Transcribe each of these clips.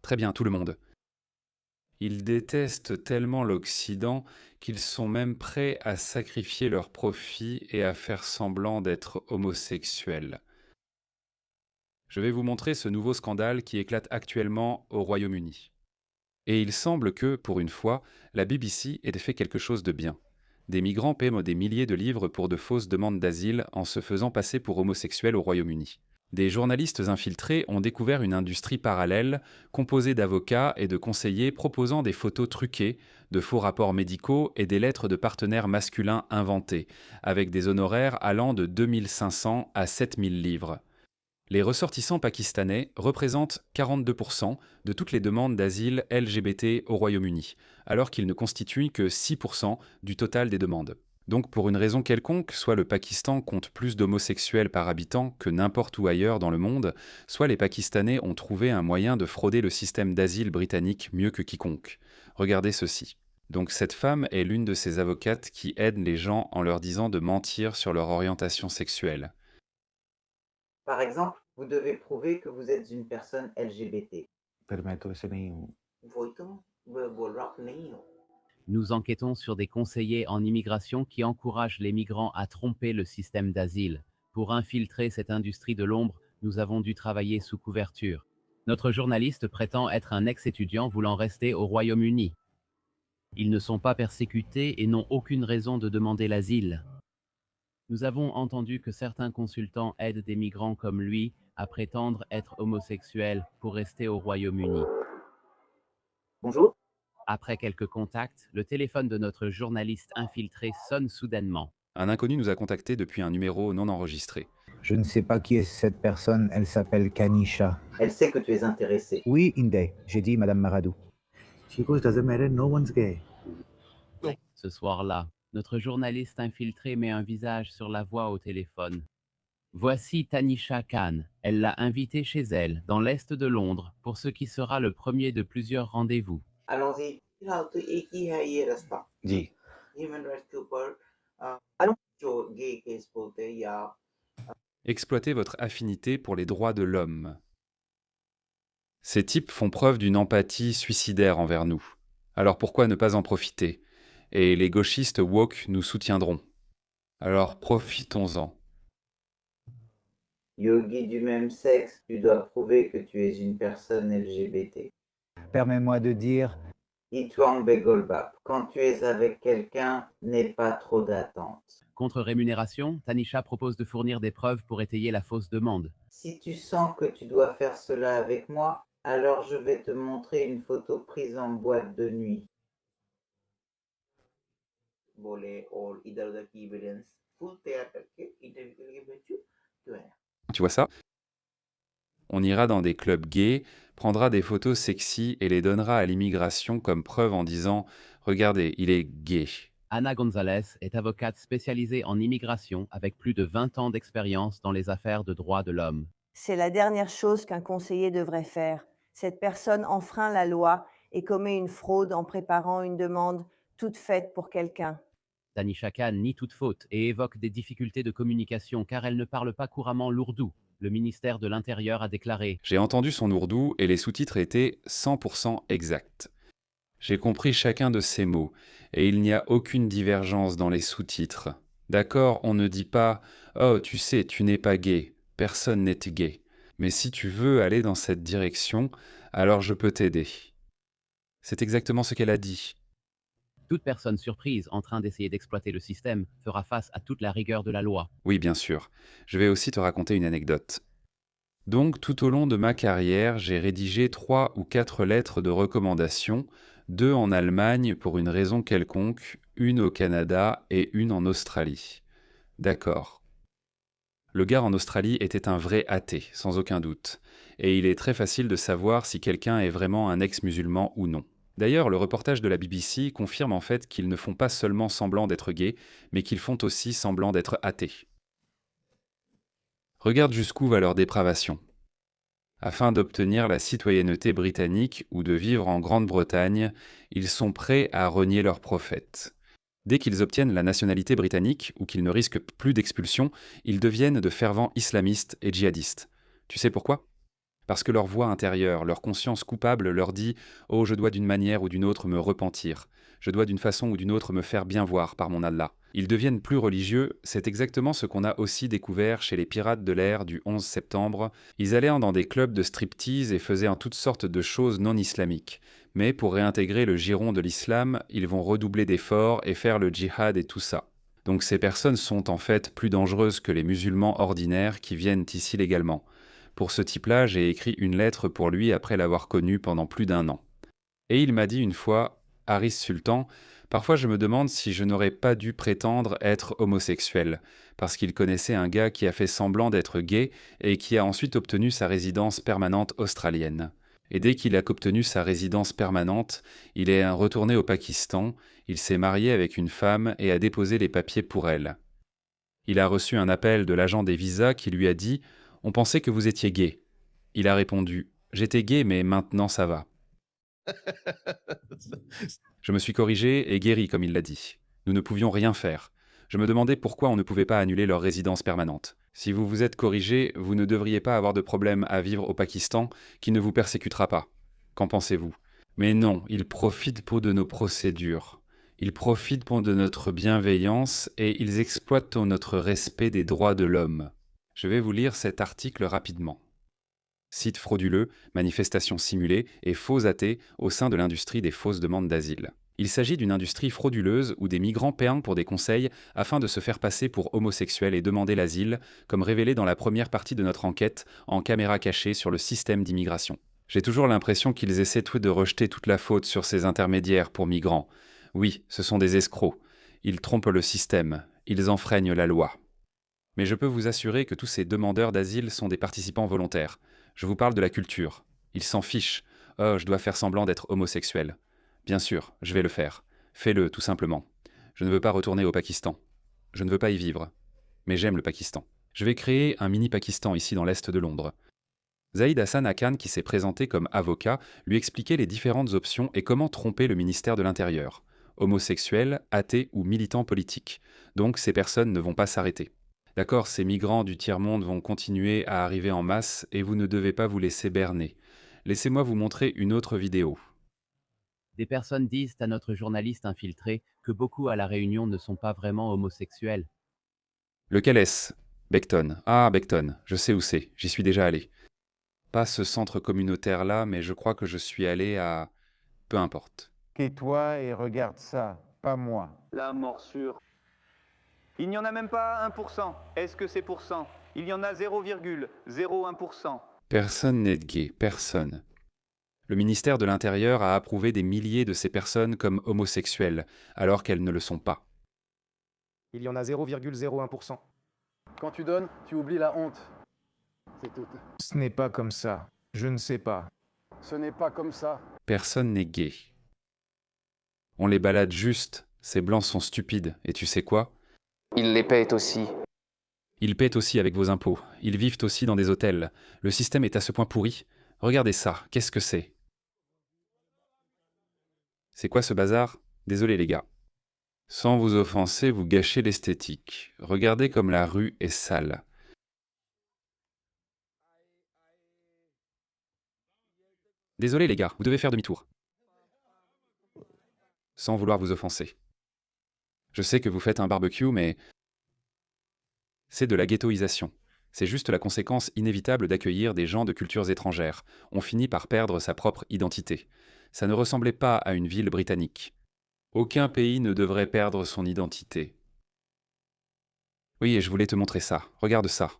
Très bien, tout le monde. Ils détestent tellement l'Occident qu'ils sont même prêts à sacrifier leurs profits et à faire semblant d'être homosexuels. Je vais vous montrer ce nouveau scandale qui éclate actuellement au Royaume-Uni. Et il semble que, pour une fois, la BBC ait fait quelque chose de bien. Des migrants paient des milliers de livres pour de fausses demandes d'asile en se faisant passer pour homosexuels au Royaume-Uni. Des journalistes infiltrés ont découvert une industrie parallèle composée d'avocats et de conseillers proposant des photos truquées, de faux rapports médicaux et des lettres de partenaires masculins inventées, avec des honoraires allant de 2500 à 7000 livres. Les ressortissants pakistanais représentent 42% de toutes les demandes d'asile LGBT au Royaume-Uni, alors qu'ils ne constituent que 6% du total des demandes. Donc pour une raison quelconque, soit le Pakistan compte plus d'homosexuels par habitant que n'importe où ailleurs dans le monde, soit les Pakistanais ont trouvé un moyen de frauder le système d'asile britannique mieux que quiconque. Regardez ceci. Donc cette femme est l'une de ces avocates qui aident les gens en leur disant de mentir sur leur orientation sexuelle. Par exemple, vous devez prouver que vous êtes une personne LGBT. फिर मैं तो ऐसे नहीं हूँ। वही तो मैं बोल रहा हूँ, नहीं हो। Nous enquêtons sur des conseillers en immigration qui encouragent les migrants à tromper le système d'asile. Pour infiltrer cette industrie de l'ombre, nous avons dû travailler sous couverture. Notre journaliste prétend être un ex-étudiant voulant rester au Royaume-Uni. Ils ne sont pas persécutés et n'ont aucune raison de demander l'asile. Nous avons entendu que certains consultants aident des migrants comme lui à prétendre être homosexuels pour rester au Royaume-Uni. Bonjour. Après quelques contacts, le téléphone de notre journaliste infiltré sonne soudainement. Un inconnu nous a contactés depuis un numéro non enregistré. Je ne sais pas qui est cette personne, elle s'appelle Kanisha. Elle sait que tu es intéressé. Oui, Inde, j'ai dit Madame Maradou. She goes, doesn't matter, no one's gay. Ce soir-là, notre journaliste infiltré met un visage sur la voix au téléphone. Voici Tanisha Khan. Elle l'a invité chez elle, dans l'est de Londres, pour ce qui sera le premier de plusieurs rendez-vous. Allons-y. फिलहाल तो एक ही है ये रास्ता। जी। Human rights के ऊपर Allons. जो गे केस बोलते हैं या Exploitez votre affinité pour les droits de l'homme. Ces types font preuve d'une empathie suicidaire envers nous. Alors pourquoi ne pas en profiter? Et les gauchistes woke nous soutiendront. Alors profitons-en. yogi du même sexe, tu dois prouver que tu es une personne LGBT. Permets-moi de dire, Itwang Begolbap, quand tu es avec quelqu'un, n'aie pas trop d'attente. Contre rémunération, Tanisha propose de fournir des preuves pour étayer la fausse demande. Si tu sens que tu dois faire cela avec moi, alors je vais te montrer une photo prise en boîte de nuit. बोले और इधर-उधर की evidence full तैयार करके इंटरव्यू के लिए भेजो जो है Tu vois ça? On ira dans des clubs gays, prendra des photos sexy et les donnera à l'immigration comme preuve en disant « Regardez, il est gay ». Ana Gonzalez est avocate spécialisée en immigration avec plus de 20 ans d'expérience dans les affaires de droits de l'homme. C'est la dernière chose qu'un conseiller devrait faire. Cette personne enfreint la loi et commet une fraude en préparant une demande toute faite pour quelqu'un. Tanisha Khan nie toute faute et évoque des difficultés de communication car elle ne parle pas couramment l'ourdou. Le ministère de l'Intérieur a déclaré J'ai entendu son ourdou et les sous-titres étaient 100% exacts. J'ai compris chacun de ces mots, et il n'y a aucune divergence dans les sous-titres. D'accord, on ne dit pas « Oh, tu sais, tu n'es pas gay, personne n'est gay. Mais si tu veux aller dans cette direction, alors je peux t'aider. » C'est exactement ce qu'elle a dit. toute personne surprise en train d'essayer d'exploiter le système fera face à toute la rigueur de la loi. Oui, bien sûr. Je vais aussi te raconter une anecdote. Donc, tout au long de ma carrière, j'ai rédigé 3 ou 4 lettres de recommandation, 2 en Allemagne pour une raison quelconque, une au Canada et une en Australie. D'accord. Le gars en Australie était un vrai athée, sans aucun doute, et il est très facile de savoir si quelqu'un est vraiment un ex-musulman ou non. D'ailleurs, le reportage de la BBC confirme en fait qu'ils ne font pas seulement semblant d'être gays, mais qu'ils font aussi semblant d'être athées. Regarde jusqu'où va leur dépravation. Afin d'obtenir la citoyenneté britannique ou de vivre en Grande-Bretagne, ils sont prêts à renier leur prophète. Dès qu'ils obtiennent la nationalité britannique ou qu'ils ne risquent plus d'expulsion, ils deviennent de fervents islamistes et djihadistes. Tu sais pourquoi ? Parce que leur voix intérieure, leur conscience coupable leur dit « Oh, je dois d'une manière ou d'une autre me repentir. Je dois d'une façon ou d'une autre me faire bien voir par mon Allah. » Ils deviennent plus religieux, c'est exactement ce qu'on a aussi découvert chez les pirates de l'air du 11 septembre. Ils allaient dans des clubs de striptease et faisaient en toutes sortes de choses non islamiques. Mais pour réintégrer le giron de l'islam, ils vont redoubler d'efforts et faire le djihad et tout ça. Donc ces personnes sont en fait plus dangereuses que les musulmans ordinaires qui viennent ici légalement. Pour ce type-là, j'ai écrit une lettre pour lui après l'avoir connu pendant plus d'1 an. Et il m'a dit une fois, Haris Sultan, parfois je me demande si je n'aurais pas dû prétendre être homosexuel, parce qu'il connaissait un gars qui a fait semblant d'être gay et qui a ensuite obtenu sa résidence permanente australienne. Et dès qu'il a obtenu sa résidence permanente, il est retourné au Pakistan, il s'est marié avec une femme et a déposé les papiers pour elle. Il a reçu un appel de l'agent des visas qui lui a dit « On pensait que vous étiez gay ». Il a répondu « J'étais gay, mais maintenant ça va ». Je me suis corrigé et guéri, comme il l'a dit. Nous ne pouvions rien faire. Je me demandais pourquoi on ne pouvait pas annuler leur résidence permanente. Si vous vous êtes corrigé, vous ne devriez pas avoir de problème à vivre au Pakistan qui ne vous persécutera pas. Qu'en pensez-vous? Mais non, ils profitent pour de nos procédures. Ils profitent pour de notre bienveillance et ils exploitent notre respect des droits de l'homme. Je vais vous lire cet article rapidement. Sites frauduleux, manifestations simulées et faux athées au sein de l'industrie des fausses demandes d'asile. Il s'agit d'une industrie frauduleuse où des migrants paient pour des conseils afin de se faire passer pour homosexuels et demander l'asile, comme révélé dans la première partie de notre enquête en caméra cachée sur le système d'immigration. J'ai toujours l'impression qu'ils essaient de rejeter toute la faute sur ces intermédiaires pour migrants. Oui, ce sont des escrocs. Ils trompent le système. Ils enfreignent la loi. Mais je peux vous assurer que tous ces demandeurs d'asile sont des participants volontaires. Je vous parle de la culture. Ils s'en fichent. Oh, je dois faire semblant d'être homosexuel. Bien sûr, je vais le faire. Fais-le, tout simplement. Je ne veux pas retourner au Pakistan. Je ne veux pas y vivre. Mais j'aime le Pakistan. Je vais créer un mini-Pakistan ici dans l'est de Londres. Zaïd Hassan Hakan, qui s'est présenté comme avocat, lui expliquait les différentes options et comment tromper le ministère de l'Intérieur. Homosexuels, athées ou militants politiques. Donc ces personnes ne vont pas s'arrêter. D'accord, ces migrants du tiers-monde vont continuer à arriver en masse et vous ne devez pas vous laisser berner. Laissez-moi vous montrer une autre vidéo. Des personnes disent à notre journaliste infiltré que beaucoup à La Réunion ne sont pas vraiment homosexuels. Lequel est-ce? Beckton. Ah, Beckton, je sais où c'est, j'y suis déjà allé. Pas ce centre communautaire-là, mais je crois que je suis allé à... Peu importe. Tais-toi et regarde ça, pas moi. La morsure. Il n'y en a même pas 1%. Est-ce que c'est pourcent? Il y en a 0,01%. Personne n'est gay, personne. Le ministère de l'Intérieur a approuvé des milliers de ces personnes comme homosexuelles, alors qu'elles ne le sont pas. Il y en a 0,01%. Quand tu donnes, tu oublies la honte. C'est tout. Ce n'est pas comme ça. Je ne sais pas. Ce n'est pas comme ça. Personne n'est gay. On les balade juste, ces blancs sont stupides, et tu sais quoi? Ils les paient aussi. Ils paient aussi avec vos impôts, ils vivent aussi dans des hôtels. Le système est à ce point pourri. Regardez ça, qu'est-ce que c'est? C'est quoi ce bazar? Désolé les gars. Sans vous offenser, vous gâchez l'esthétique. Regardez comme la rue est sale. Désolé les gars, vous devez faire demi-tour. Sans vouloir vous offenser. Je sais que vous faites un barbecue, mais c'est de la ghettoisation. C'est juste la conséquence inévitable d'accueillir des gens de cultures étrangères. On finit par perdre sa propre identité. Ça ne ressemblait pas à une ville britannique. Aucun pays ne devrait perdre son identité. Oui, et je voulais te montrer ça. Regarde ça.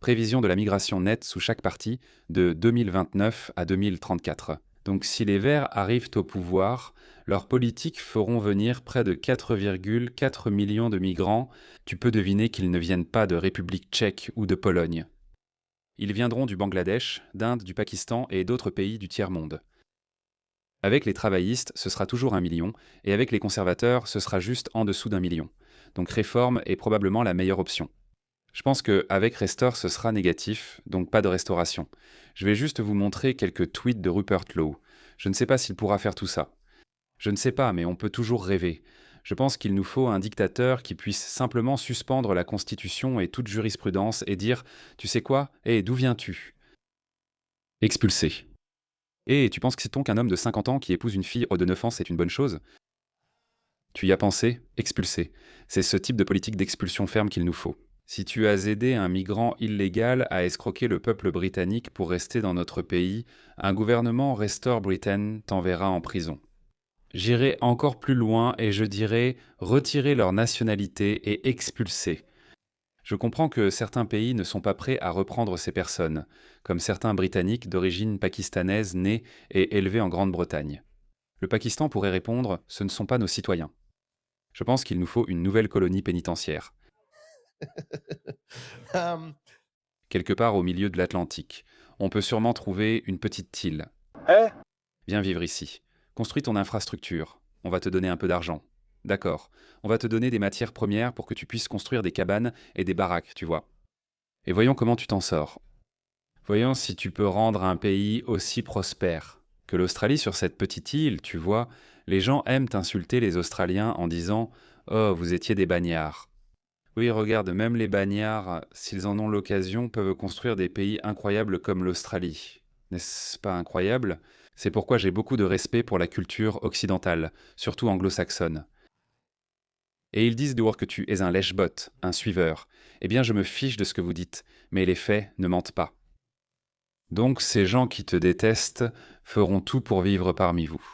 Prévision de la migration nette sous chaque parti de 2029 à 2034. Donc si les Verts arrivent au pouvoir, leurs politiques feront venir près de 4,4 millions de migrants. Tu peux deviner qu'ils ne viennent pas de République tchèque ou de Pologne. Ils viendront du Bangladesh, d'Inde, du Pakistan et d'autres pays du tiers-monde. Avec les travaillistes, ce sera toujours 1 million, et avec les conservateurs, ce sera juste en dessous d'1 million. Donc réforme est probablement la meilleure option. Je pense qu'avec Restore, ce sera négatif, donc pas de restauration. Je vais juste vous montrer quelques tweets de Rupert Lowe. Je ne sais pas s'il pourra faire tout ça. Je ne sais pas, mais on peut toujours rêver. Je pense qu'il nous faut un dictateur qui puisse simplement suspendre la Constitution et toute jurisprudence et dire « Tu sais quoi? D'où viens-tu » Expulsé. Et tu penses que c'est donc qu'un homme de 50 ans qui épouse une fille de 9 ans, c'est une bonne chose? Tu y as pensé? Expulsé. C'est ce type de politique d'expulsion ferme qu'il nous faut. Si tu as aidé un migrant illégal à escroquer le peuple britannique pour rester dans notre pays, un gouvernement Restore Britain t'enverra en prison. J'irai encore plus loin et je dirai retirer leur nationalité et expulser. Je comprends que certains pays ne sont pas prêts à reprendre ces personnes, comme certains Britanniques d'origine pakistanaise nés et élevés en Grande-Bretagne. Le Pakistan pourrait répondre « ce ne sont pas nos citoyens ». Je pense qu'il nous faut une nouvelle colonie pénitentiaire. Quelque part au milieu de l'Atlantique. On peut sûrement trouver une petite île. Viens vivre ici. Construis ton infrastructure. On va te donner un peu d'argent. D'accord. On va te donner des matières premières pour que tu puisses construire des cabanes et des baraques, tu vois. Et voyons comment tu t'en sors. Voyons si tu peux rendre un pays aussi prospère que l'Australie sur cette petite île, tu vois. Les gens aiment insulter les Australiens en disant « Oh, vous étiez des bagnards ». Oui, regarde, même les bagnards, s'ils en ont l'occasion, peuvent construire des pays incroyables comme l'Australie. N'est-ce pas incroyable? C'est pourquoi j'ai beaucoup de respect pour la culture occidentale, surtout anglo-saxonne. Et ils disent dehors que tu es un lèche-botte, un suiveur. Eh bien, je me fiche de ce que vous dites, mais les faits ne mentent pas. Donc, ces gens qui te détestent feront tout pour vivre parmi vous.